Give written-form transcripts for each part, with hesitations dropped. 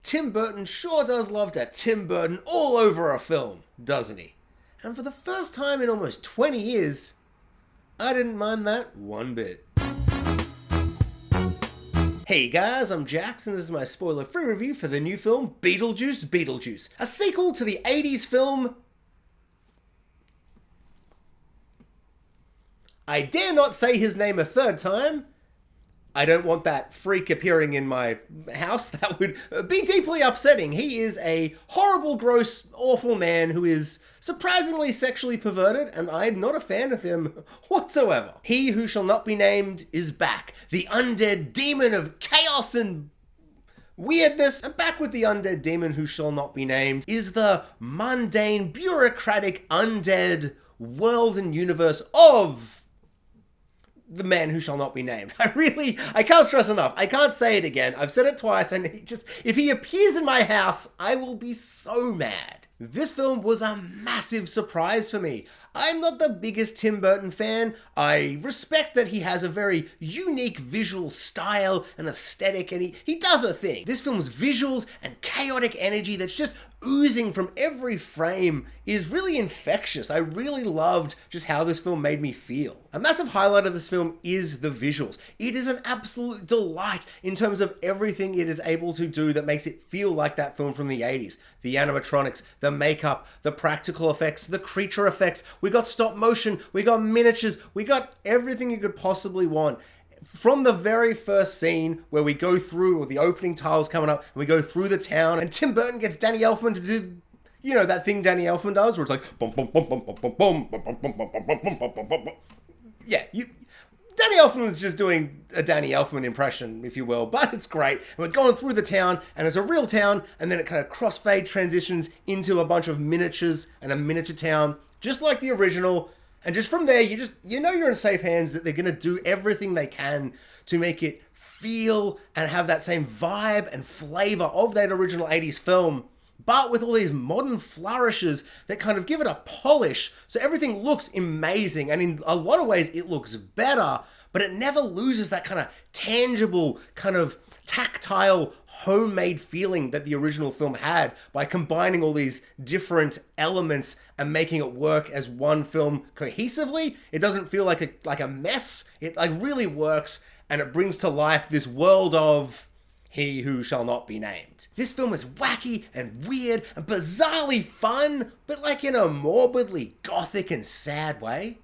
Tim Burton sure does love to Tim Burton all over a film, doesn't he? And for the first time in almost 20 years, I didn't mind that one bit. Hey guys, I'm Jax and this is my spoiler-free review for the new film Beetlejuice Beetlejuice, a sequel to the 80s film... I dare not say his name a third time. I don't want that freak appearing in my house. That would be deeply upsetting. He is a horrible, gross, awful man who is surprisingly sexually perverted, and I'm not a fan of him whatsoever. He who shall not be named is back. The undead demon of chaos and weirdness. And back with the undead demon who shall not be named is the mundane, bureaucratic, undead world and universe of the man who shall not be named. I can't stress enough. I can't say it again. I've said it twice, and if he appears in my house, I will be so mad. This film was a massive surprise for me. I'm not the biggest Tim Burton fan. I respect that he has a very unique visual style and aesthetic, and he does a thing. This film's visuals and chaotic energy that's just oozing from every frame is really infectious. I really loved just how this film made me feel. A massive highlight of this film is the visuals. It is an absolute delight in terms of everything it is able to do that makes it feel like that film from the 80s. The animatronics, the makeup, the practical effects, the creature effects. We got stop motion, we got miniatures, we got everything you could possibly want. From the very first scene where we go through, or the opening tiles coming up, and we go through the town, and Tim Burton gets Danny Elfman to do, you know, that thing Danny Elfman does, where it's like, bum, bum, bum, bum, bum, bum, bum, bum, bum, bum, bum, bum, bum, bum, bum. Yeah, Danny Elfman was just doing a Danny Elfman impression, if you will, but it's great. And we're going through the town, and it's a real town, and then it kind of crossfade transitions into a bunch of miniatures and a miniature town, just like the original. And just from there, you know you're in safe hands, that they're going to do everything they can to make it feel and have that same vibe and flavor of that original 80s film, but with all these modern flourishes that kind of give it a polish, so everything looks amazing, and in a lot of ways it looks better, but it never loses that kind of tangible, kind of tactile, homemade feeling that the original film had by combining all these different elements and making it work as one film cohesively. It doesn't feel like a mess. It like really works, and it brings to life this world of he who shall not be named. This film is wacky and weird and bizarrely fun, but like in a morbidly gothic and sad way.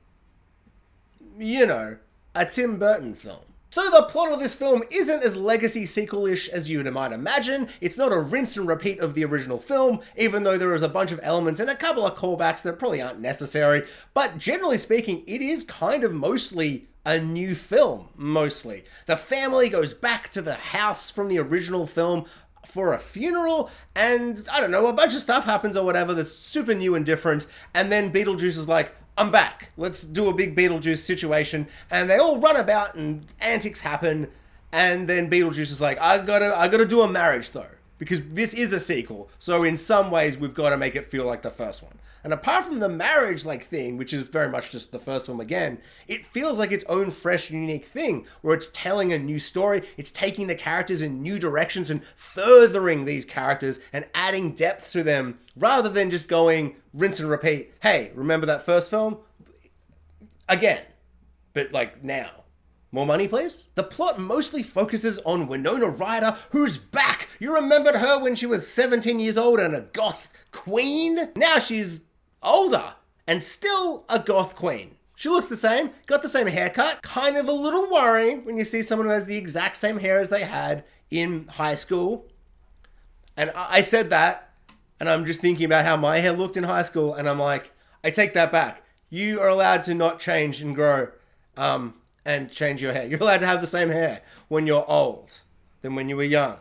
You know, a Tim Burton film. So the plot of this film isn't as legacy sequel-ish as you might imagine. It's not a rinse and repeat of the original film, even though there is a bunch of elements and a couple of callbacks that probably aren't necessary. But generally speaking, it is kind of mostly a new film, mostly. The family goes back to the house from the original film for a funeral, and I don't know, a bunch of stuff happens or whatever that's super new and different, and then Beetlejuice is like, I'm back. Let's do a big Beetlejuice situation. And they all run about and antics happen. And then Beetlejuice is like, I gotta do a marriage though, because this is a sequel. So in some ways we've got to make it feel like the first one. And apart from the marriage thing, which is very much just the first film again, it feels like its own fresh, unique thing where it's telling a new story. It's taking the characters in new directions and furthering these characters and adding depth to them rather than just going rinse and repeat. Hey, remember that first film? Again, but like now. More money, please? The plot mostly focuses on Winona Ryder, who's back. You remembered her when she was 17 years old and a goth queen? Now she's older and still a goth queen. She looks the same, got the same haircut. Kind of a little worrying when you see someone who has the exact same hair as they had in high school. And I said that, and I'm just thinking about how my hair looked in high school, and I'm like, I take that back. You are allowed to not change and grow, and change your hair. You're allowed to have the same hair when you're old than when you were young.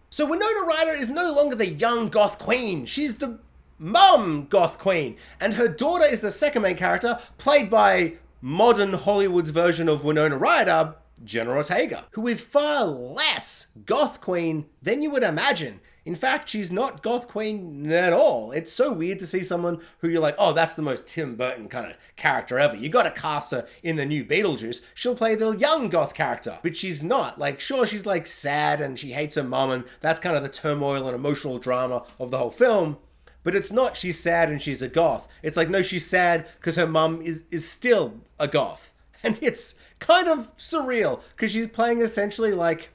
So Winona Ryder is no longer the young goth queen. She's the mum goth queen. And her daughter is the second main character, played by modern Hollywood's version of Winona Ryder, Jenna Ortega, who is far less goth queen than you would imagine. In fact, she's not goth queen at all. It's so weird to see someone who you're like, oh, that's the most Tim Burton kind of character ever. You gotta cast her in the new Beetlejuice. She'll play the young goth character. But she's not. Like, sure, she's like sad and she hates her mum, and that's kind of the turmoil and emotional drama of the whole film. But it's not she's sad and she's a goth. It's like, no, she's sad because her mum is still a goth. And it's kind of surreal because she's playing essentially like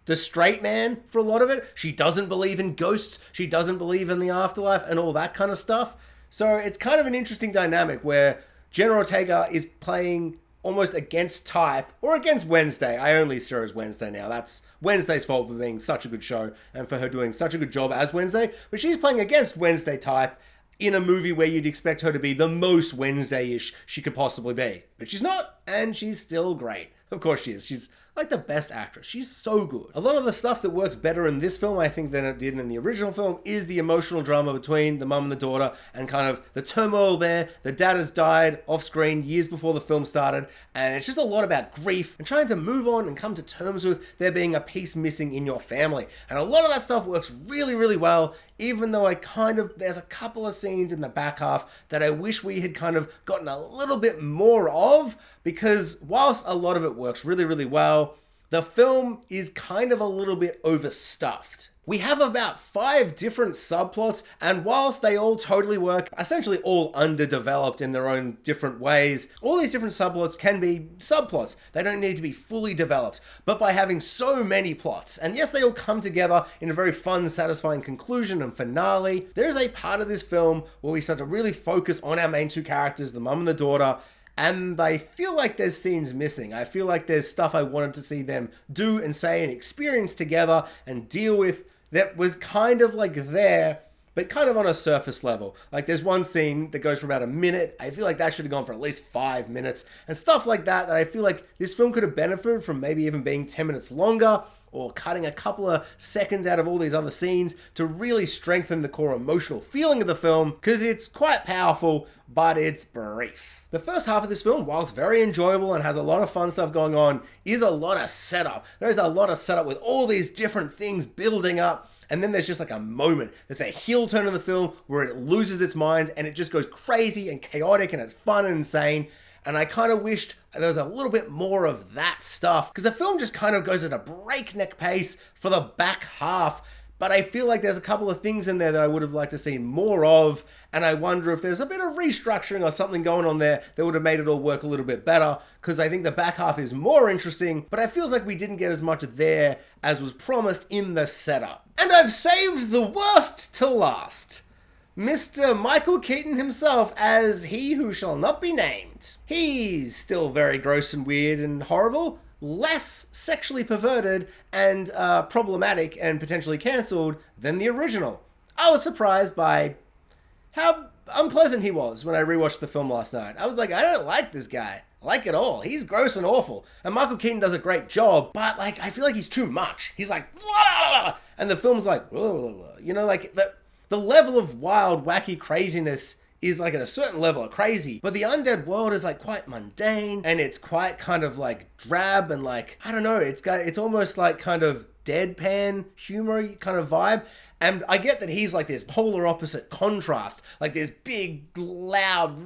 the straight man for a lot of it. She doesn't believe in ghosts. She doesn't believe in the afterlife and all that kind of stuff. So it's kind of an interesting dynamic where Jenna Ortega is playing almost against type, or against Wednesday. I only see her as Wednesday now. That's Wednesday's fault for being such a good show and for her doing such a good job as Wednesday. But she's playing against Wednesday type in a movie where you'd expect her to be the most Wednesday-ish she could possibly be. But she's not, and she's still great. Of course she is. She's like the best actress. She's so good. A lot of the stuff that works better in this film, I think, than it did in the original film is the emotional drama between the mum and the daughter and kind of the turmoil there. The dad has died off screen years before the film started, and it's just a lot about grief and trying to move on and come to terms with there being a piece missing in your family. And a lot of that stuff works really, really well, even though there's a couple of scenes in the back half that I wish we had kind of gotten a little bit more of, because whilst a lot of it works really, really well, the film is kind of a little bit overstuffed. We have about 5 different subplots, and whilst they all totally work, essentially all underdeveloped in their own different ways, all these different subplots can be subplots. They don't need to be fully developed. But by having so many plots, and yes, they all come together in a very fun, satisfying conclusion and finale, there is a part of this film where we start to really focus on our main 2 characters, the mum and the daughter, and I feel like there's scenes missing. I feel like there's stuff I wanted to see them do and say and experience together and deal with that was kind of like there, but kind of on a surface level. Like there's one scene that goes for about a minute. I feel like that should have gone for at least 5 minutes and stuff like that I feel like this film could have benefited from maybe even being 10 minutes longer, or cutting a couple of seconds out of all these other scenes to really strengthen the core emotional feeling of the film, because it's quite powerful, but it's brief. The first half of this film, whilst very enjoyable and has a lot of fun stuff going on, is a lot of setup. There is a lot of setup with all these different things building up, and then there's just like a moment. There's a heel turn in the film where it loses its mind and it just goes crazy and chaotic and it's fun and insane. And I kind of wished there was a little bit more of that stuff, because the film just kind of goes at a breakneck pace for the back half. But I feel like there's a couple of things in there that I would have liked to see more of, and I wonder if there's a bit of restructuring or something going on there that would have made it all work a little bit better, because I think the back half is more interesting, but it feels like we didn't get as much there as was promised in the setup. And I've saved the worst to last. Mr. Michael Keaton himself as He Who Shall Not Be Named. He's still very gross and weird and horrible, less sexually perverted and problematic and potentially cancelled than the original. I was surprised by how unpleasant he was when I rewatched the film last night. I was like, I don't like this guy. Like at all. He's gross and awful. And Michael Keaton does a great job, but like I feel like he's too much. He's like, blah! And the film's like, blah, you know, like the level of wild, wacky craziness is like at a certain level of crazy, but the undead world is like quite mundane, and it's quite kind of like drab and like, I don't know, it's almost like kind of deadpan humor kind of vibe. And I get that he's like this polar opposite contrast, like this big, loud,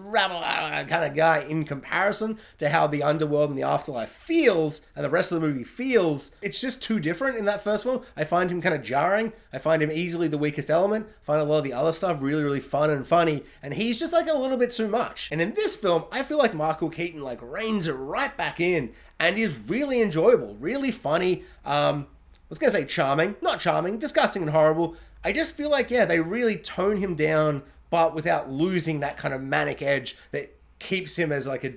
kind of guy in comparison to how the underworld and the afterlife feels, and the rest of the movie feels. It's just too different in that first one. I find him kind of jarring. I find him easily the weakest element. I find a lot of the other stuff really, really fun and funny, and he's just like a little bit too much. And in this film, I feel like Michael Keaton like reins it right back in and is really enjoyable, really funny. I was going to say charming, not charming, disgusting and horrible. I just feel like, yeah, they really tone him down, but without losing that kind of manic edge that keeps him as like a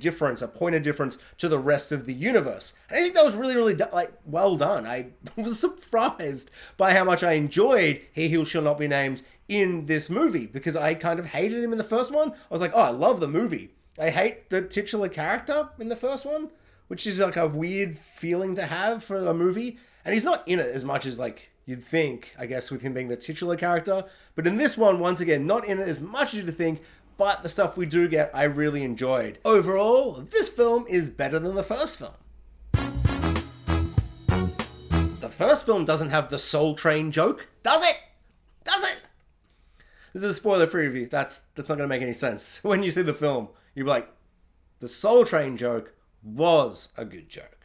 point of difference to the rest of the universe. And I think that was really, really well done. I was surprised by how much I enjoyed He Who Shall Not Be Named in this movie, because I kind of hated him in the first one. I was like, oh, I love the movie. I hate the titular character in the first one, which is like a weird feeling to have for a movie. And he's not in it as much as like you'd think, I guess, with him being the titular character. But in this one, once again, not in it as much as you'd think, but the stuff we do get, I really enjoyed. Overall, this film is better than the first film. The first film doesn't have the Soul Train joke, does it? This is a spoiler-free review. That's not going to make any sense. When you see the film, you'll be like, the Soul Train joke was a good joke.